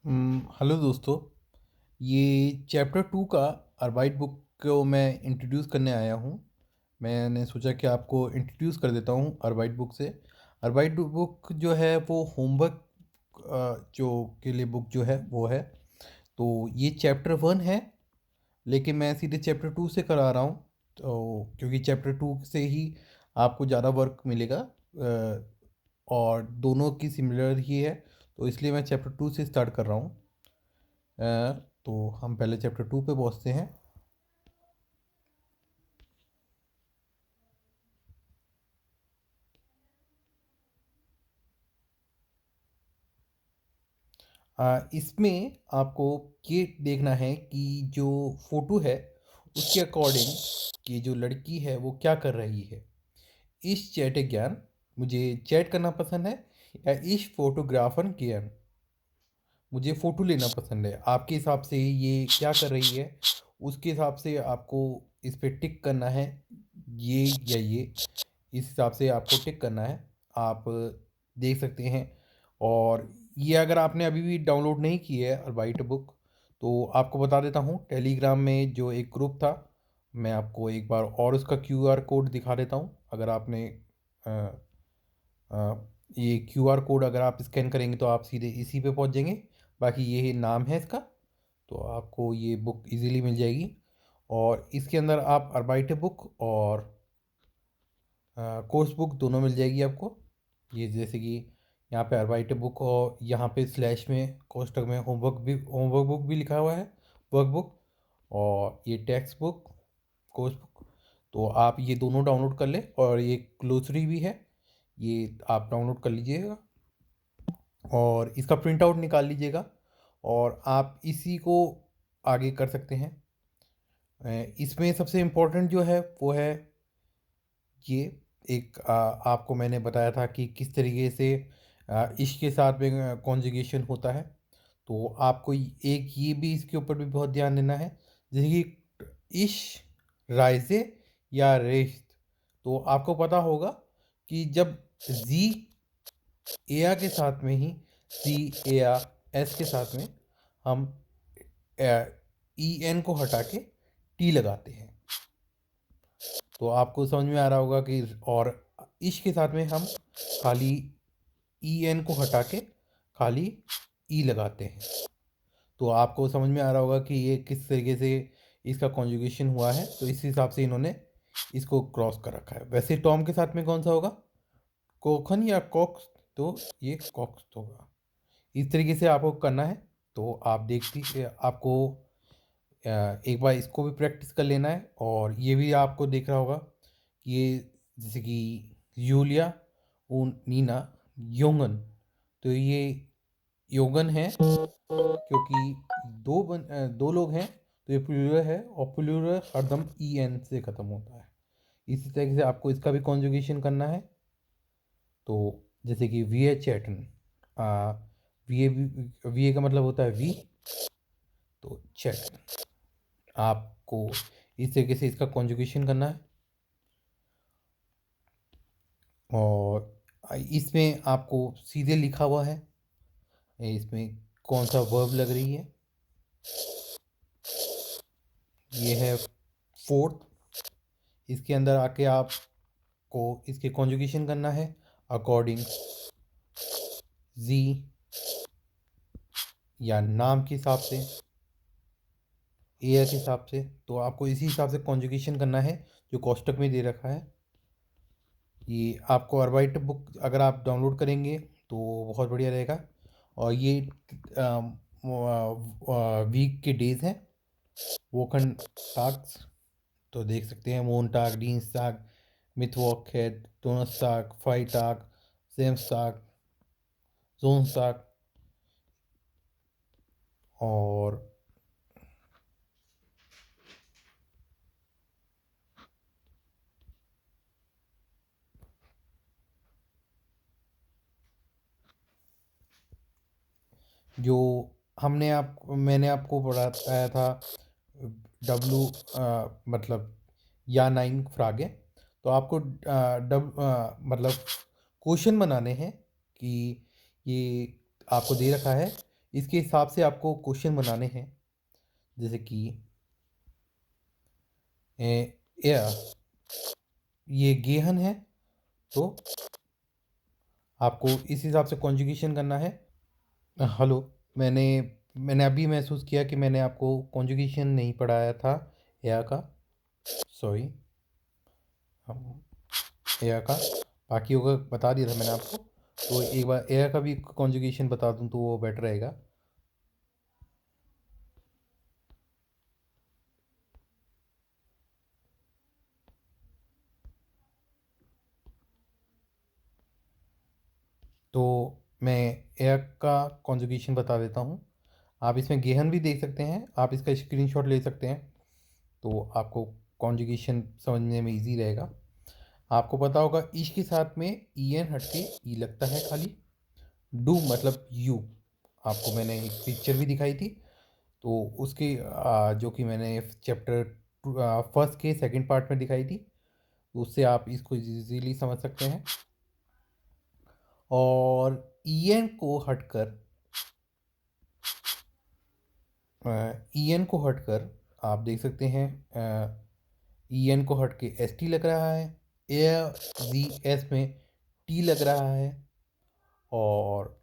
Hello दोस्तों। ये chapter 2 का अरबाइट बुक को मैं इंट्रोड्यूस करने आया हूँ। मैंने सोचा कि आपको इंट्रोड्यूस कर देता हूँ अरबाइट बुक से। अरबाइट बुक जो है वो होमवर्क जो के लिए बुक जो है वो है। तो ये चैप्टर 1 है, लेकिन मैं सीधे चैप्टर 2 से करा रहा हूँ। तो क्योंकि चैप्टर 2 से ही आपको ज़्यादा वर्क मिलेगा, और दोनों की सिमिलर ही है, तो इसलिए मैं चैप्टर 2 से स्टार्ट कर रहा हूँ। तो हम पहले चैप्टर 2 पे पहुँचते हैं। इसमें आपको ये देखना है कि जो फोटो है उसके अकॉर्डिंग कि जो लड़की है वो क्या कर रही है। इस चैट ज्ञान मुझे चैट करना पसंद है, या इस फोटोग्राफर ज्ञान मुझे फ़ोटो लेना पसंद है। आपके हिसाब से ये क्या कर रही है, उसके हिसाब से आपको इस पे टिक करना है, ये या ये, इस हिसाब से आपको टिक करना है। आप देख सकते हैं। और ये अगर आपने अभी भी डाउनलोड नहीं की है अरबाइट बुक, तो आपको बता देता हूँ, टेलीग्राम में जो एक ग्रुप था, मैं आपको एक बार और उसका क्यूआर कोड दिखा देता हूँ। अगर आपने अ, ये क्यूआर कोड अगर आप स्कैन करेंगे तो आप सीधे इसी पे पहुंच जाएंगे। बाकी ये नाम है इसका, तो आपको ये बुक इजीली मिल जाएगी। और इसके अंदर आप अरबाइट बुक और कोर्स बुक दोनों मिल जाएगी आपको। ये जैसे कि यहाँ पे अरबाइट बुक और यहाँ पे स्लैश में कोष्टक में होमवर्क बुक भी लिखा हुआ है, वर्क बुक। और ये टेक्स्ट बुक, कोर्स बुक। तो आप ये दोनों डाउनलोड कर लें, और ये ग्लोसरी भी है, ये आप डाउनलोड कर लीजिएगा और इसका प्रिंट आउट निकाल लीजिएगा, और आप इसी को आगे कर सकते हैं। इसमें सबसे इम्पोर्टेंट जो है वो है ये एक आपको मैंने बताया था कि किस तरीके से इश के साथ में कॉन्जुगेशन होता है। तो आपको एक ये भी इसके ऊपर भी बहुत ध्यान देना है, जैसे कि इश, राइजे या रेश्त। तो आपको पता होगा कि जब जी एया के साथ में ही सी एया एस के साथ में हम ई एन को हटा के टी लगाते हैं। तो आपको समझ में आ रहा होगा कि, और इश के साथ में हम खाली ई एन को हटा के खाली ई लगाते हैं। तो आपको समझ में आ रहा होगा कि ये किस तरीके से इसका कॉन्जुगेशन हुआ है। तो इस हिसाब से इन्होंने इसको क्रॉस कर रखा है। वैसे टॉम के साथ में कौन सा होगा, कोखन या कॉक्स, तो ये कॉक्स होगा। इस तरीके से आपको करना है। तो आप देखती आपको एक बार इसको भी प्रैक्टिस कर लेना है। और ये भी आपको देख रहा होगा कि ये जैसे कि यूलिया और नीना योंगन, तो ये योगन है क्योंकि दो लोग हैं, तो ये प्लूरल है, और प्लूरल हरदम ई एन से ख़त्म होता है। इसी तरीके से आपको इसका भी कॉन्जुगेशन करना है। तो जैसे कि वी एच चैटन, वी ए का मतलब होता है वी, तो चैटन आपको इस तरीके से इसका कॉन्जुगेशन करना है। और इसमें आपको सीधे लिखा हुआ है इसमें कौन सा वर्ब लग रही है। ये है फोर्थ। इसके अंदर आके आपको इसके कॉन्जुगेशन करना है अकॉर्डिंग जी, या नाम के हिसाब से, एयर के हिसाब से। तो आपको इसी हिसाब से कॉन्जुगेशन करना है जो कोष्टक में दे रखा है। ये आपको अरबाइट बुक अगर आप डाउनलोड करेंगे तो बहुत बढ़िया रहेगा। और ये वीक के डेज हैं, वोकन टास्क। तो देख सकते हैं मोनटाग, डीन्स्टाग, मिथवॉक है, डोनस्टाग, फ्राइटाग, सेमस्टाग, जोनस्टाग। और जो मैंने आपको बताया था डब्लू मतलब या 9 फ्रागे। तो आपको मतलब क्वेश्चन बनाने हैं कि ये आपको दे रखा है, इसके हिसाब से आपको क्वेश्चन बनाने हैं। जैसे कि एयर ये गेहन है, तो आपको इस हिसाब से कॉन्जुगेशन करना है। हेलो, मैंने मैंने अभी महसूस किया कि मैंने आपको कॉन्जुगेशन नहीं पढ़ाया था एयर का। सॉरी, हम एयर का बाकी होगा बता दिया था मैंने आपको। तो एक बार एयर का भी कॉन्जुगेशन बता दूं तो वो बेटर रहेगा। तो मैं एयर का कॉन्जुगेशन बता देता हूँ। आप इसमें गेहन भी देख सकते हैं, आप इसका स्क्रीनशॉट ले सकते हैं, तो आपको कॉन्जुगेशन समझने में इजी रहेगा। आपको पता होगा ईश के साथ में ई एन हट के ई लगता है खाली। डू मतलब यू, आपको मैंने एक पिक्चर भी दिखाई थी, तो उसके जो कि मैंने चैप्टर फर्स्ट के सेकंड पार्ट में दिखाई थी, तो उससे आप इसको इजीली समझ सकते हैं। और ई एन को हटकर ई एन को हटकर आप देख सकते हैं ई एन को हट के एस टी लग रहा है, ए जी एस में टी लग रहा है। और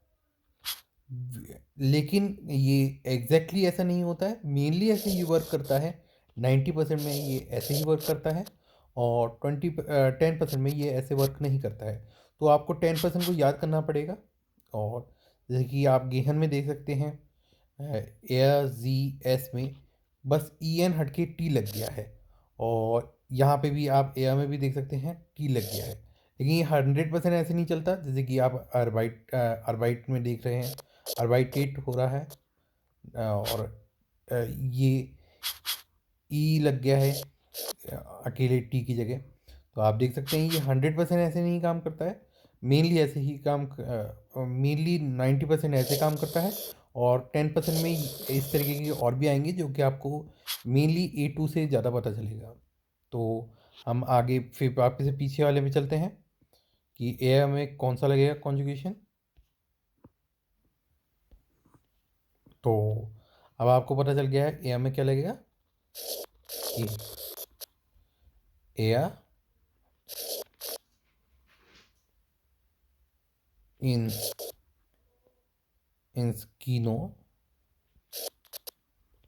लेकिन ये एग्जैक्टली ऐसा नहीं होता है, मेनली ऐसे ही वर्क करता है। 90% में ये ऐसे ही वर्क करता है, और 10% में ये ऐसे वर्क नहीं करता है। तो आपको 10% को याद करना पड़ेगा। और जैसे कि आप गेहन में देख सकते हैं, एयर जी एस में बस ई एन हट के टी लग गया है, और यहाँ पे भी आप एयर में भी देख सकते हैं टी लग गया है। लेकिन ये 100% ऐसे नहीं चलता। जैसे कि आप अर्बाइट में देख रहे हैं, अर्बाइटेट हो रहा है, और ये ई लग गया है अकेले टी की जगह। तो आप देख सकते हैं ये 100% ऐसे नहीं काम करता है, मेनली ऐसे ही काम, मेनली 90% ऐसे काम करता है, और 10% में इस तरीके के और भी आएंगे जो कि आपको मेनली A2 से ज़्यादा पता चलेगा। तो हम आगे फिर वापस से पीछे वाले में चलते हैं कि एयर में कौन सा लगेगा कॉन्जुगेशन। तो अब आपको पता चल गया है एयर में क्या लगेगा, कि एयर इन इंस्किनो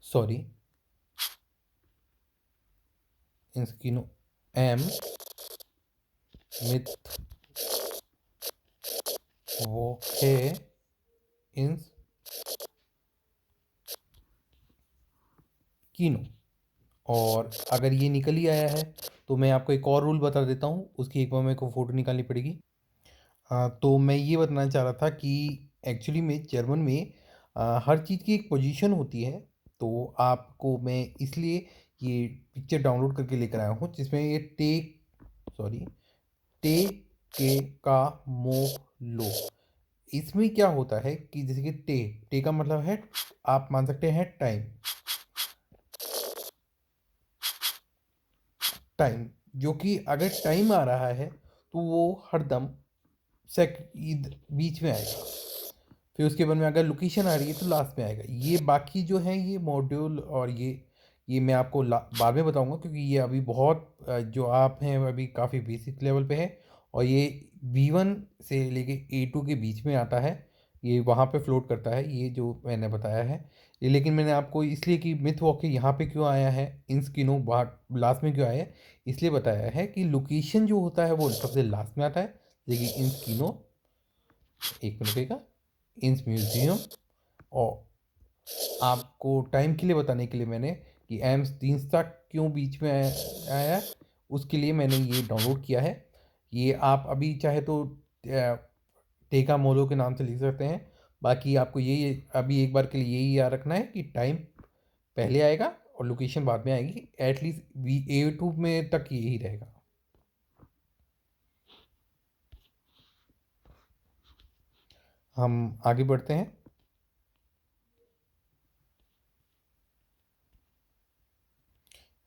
सॉरी इंस्किनो एम मिथ वोके इंस कीनो। और अगर ये निकल ही आया है तो मैं आपको एक और रूल बता देता हूँ, उसकी एक बार मेरे को फ़ोटो निकालनी पड़ेगी। तो मैं ये बताना चाह रहा था कि एक्चुअली में जर्मन में हर चीज़ की एक पोजीशन होती है। तो आपको मैं इसलिए ये पिक्चर डाउनलोड करके लेकर आया हूँ, जिसमें ये सॉरी टे के का मो लो। इसमें क्या होता है कि जैसे कि टे टे का मतलब है, आप मान सकते हैं टाइम। टाइम जो कि अगर टाइम आ रहा है तो वो हरदम सेक बीच में आएगा। फिर उसके बाद में अगर लोकेशन आ रही है तो लास्ट में आएगा। ये बाकी जो है ये मॉड्यूल, और ये मैं आपको बाद में बताऊंगा, क्योंकि ये अभी बहुत जो आप हैं अभी काफ़ी बेसिक लेवल पे है, और ये B1 से लेके A2 के बीच में आता है। ये वहाँ पे फ्लोट करता है, ये जो मैंने बताया है ये। लेकिन मैंने आपको इसलिए कि मिथ वॉक यहाँ पे क्यों आया है, इन स्किनो बाहर लास्ट में क्यों आया है, इसलिए बताया है कि लोकेशन जो होता है वो सबसे लास्ट में आता है। देखिए इन स्किनो, एक मिनट रुकिएगा, इंस म्यूजियम। और आपको टाइम के लिए बताने के लिए मैंने कि एम्स 3 तक क्यों बीच में आया, उसके लिए मैंने ये डाउनलोड किया है। ये आप अभी चाहे तो टेका मोलो के नाम से लिख सकते हैं। बाकी आपको यही अभी एक बार के लिए यही याद रखना है कि टाइम पहले आएगा और लोकेशन बाद में आएगी। एटलीस्ट A2 में तक यही रहेगा। हम आगे बढ़ते हैं।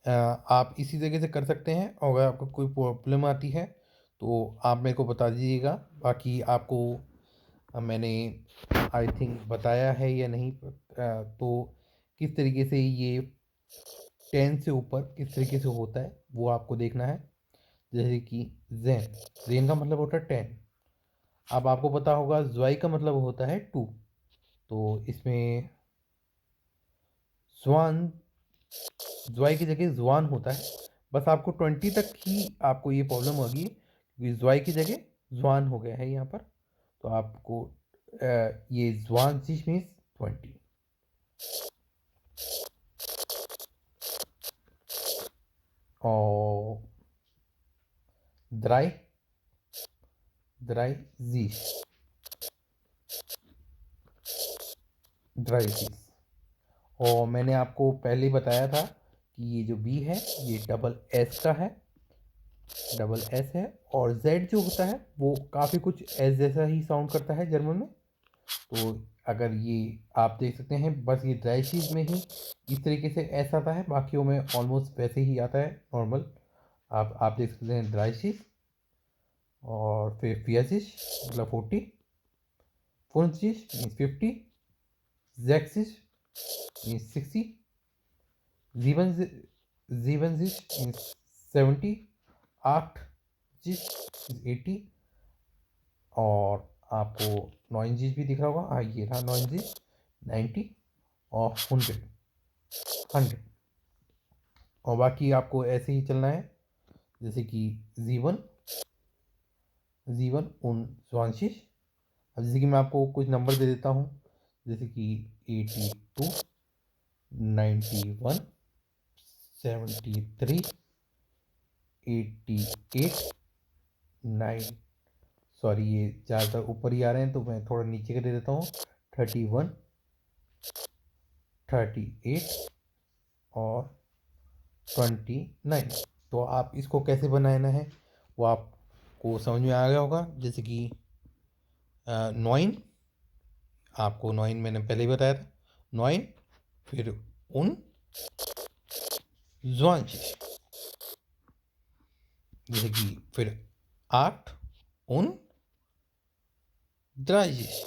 आप इसी तरीके से कर सकते हैं, और अगर आपको कोई प्रॉब्लम आती है तो आप मेरे को बता दीजिएगा। बाकी आपको अब मैंने आई थिंक बताया है या नहीं, तो किस तरीके से ये 10 से ऊपर किस तरीके से होता है वो आपको देखना है। जैसे कि जेन, जेन का मतलब होता है 10। अब आपको पता होगा ज्वाई का मतलब होता है 2। तो इसमें ज्वान, ज्वाई की जगह जुआन होता है। बस आपको 20 तक ही आपको ये प्रॉब्लम होगी, क्योंकि ज्वाई की जगह जुआन हो गया है यहाँ पर। तो आपको ये जुआन चीज मीन्स 20। और द्राई, द्राई जीश, ड्राई चीज। और मैंने आपको पहले ही बताया था कि ये जो बी है ये डबल एस का है, डबल एस है। और जेड जो होता है वो काफ़ी कुछ एस जैसा ही साउंड करता है जर्मन में। तो अगर ये आप देख सकते हैं, बस ये ड्राई चीज़ में ही इस तरीके से एस आता है, बाकियों में ऑलमोस्ट वैसे ही आता है नॉर्मल। आप देख सकते हैं ड्राई चीज़। और फिर फियासिस मतलब 40, फुंसिस मीन्स 50, जैक्सिस मीन्स 60, जीवन, जीवनसिस मीन्स 70, आठ जिस 80। और आपको नॉइंजिस भी दिख रहा होगा, हाँ ये रहा नॉइंजिस 90। और 100। और बाकी आपको ऐसे ही चलना है, जैसे कि जीवन, जीवन उन स्वांशिश। अब जैसे कि मैं आपको कुछ नंबर दे देता हूँ, जैसे कि 82, 91, 73, 88, 9, सॉरी ये ज़्यादातर ऊपर ही आ रहे हैं तो मैं थोड़ा नीचे का दे देता हूँ, 31, 38 और 29। तो आप इसको कैसे बनाना है वो आपको समझ में आ गया होगा। जैसे कि 9, आपको 9 मैंने पहले ही बताया था, 9, फिर उन ज्वांश, जैसे कि फिर 8 उन द्राजिश।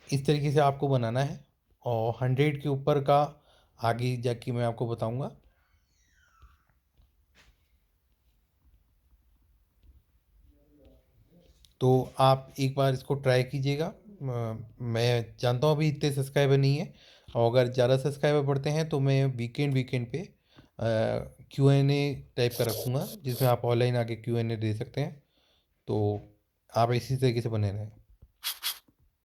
इस तरीके से आपको बनाना है। और 100 के ऊपर का आगे जाके मैं आपको बताऊंगा। तो आप एक बार इसको ट्राई कीजिएगा। मैं जानता हूँ अभी इतने सब्सक्राइबर नहीं है, और अगर ज़्यादा सब्सक्राइबर बढ़ते हैं तो मैं वीकेंड वीकेंड पे Q&A टाइप का रखूँगा, जिसमें आप ऑनलाइन आके Q&A दे सकते हैं। तो आप इसी तरीके से बने रहें।